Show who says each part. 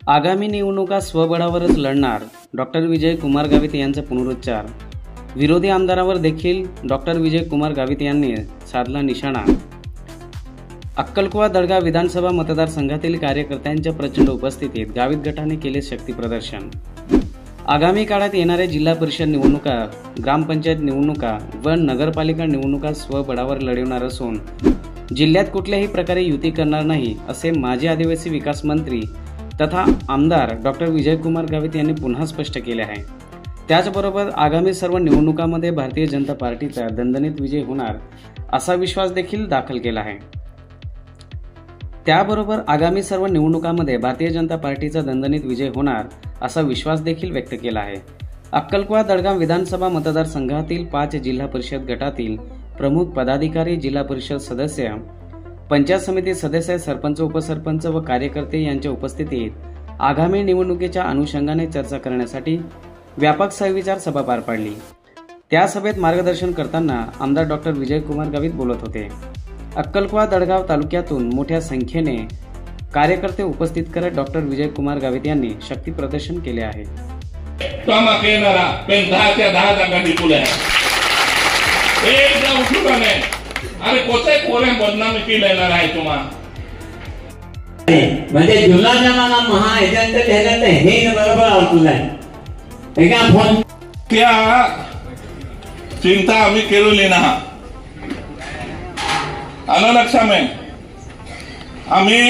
Speaker 1: आगामी निवडणुका स्वबळावरच लढणार, डॉक्टर विजय कुमार गावित यांचा पुनरुच्चार। विरोधी आमदारावर देखील डॉक्टर विजय कुमार गावित यांनी साधला निशाणा। अक्कलकुवा दळगाव विधानसभा मतदारसंघातील कार्यकर्त्यांच्या प्रचंड उपस्थितीत गावित गटाने केले शक्ती प्रदर्शन। आगामी काळात येणाऱ्या जिल्हा परिषद निवडणुका, ग्रामपंचायत निवडणुका व नगरपालिका निवडणुका स्वबळावर लढवणार असून जिल्ह्यात कुठल्याही प्रकारे युती करणार नाही, असे माजी आदिवासी विकास मंत्री तथा आमदार डॉक्टर विजय कुमार गावित यांनी पुन्हा स्पष्ट केले आहे। त्याचबरोबर आगामी सर्व निवडणुकांमध्ये भारतीय जनता पार्टीचा दणदणीत विजय होणार असा विश्वास देखील दाखल केला आहे। त्याबरोबर आगामी सर्व निवडणुकांमध्ये भारतीय जनता पार्टीचा दणदणीत विजय होणार असा विश्वास देखील व्यक्त केला आहे। अक्कलकुवा दळगाव विधानसभा मतदारसंघातील 5 जिल्हा परिषद गटातील प्रमुख पदाधिकारी, जिल्हा परिषद सदस्य, पंचायत समिती सदस्य, सरपंच, उपसरपंच व कार्यकर्ते यांच्या उपस्थितीत आगामी निवडणुकीच्या अनुषंगाने चर्चा करण्यासाठी व्यापक सहविचार सभा पार पाडली। त्या सभेत मार्गदर्शन करताना आमदार डॉक्टर विजय कुमार गावित बोलत होते। अक्कलकुवा दळगाव तालुक्यातून मोठ्या संख्येने कार्यकर्ते उपस्थित करत डॉक्टर विजय कुमार गावित यांनी शक्ती प्रदर्शन केले आहे।
Speaker 2: अरे कोणत्या कोऱ्या बदनामी केलेला आहे तुम्हाला,
Speaker 3: म्हणजे जुना जमाना महा याच्यानंतर ह्याच्यात हे बरोबर आवडलं का फोन
Speaker 2: त्या चिंता आम्ही केलेली ना आलं लक्षात आम्ही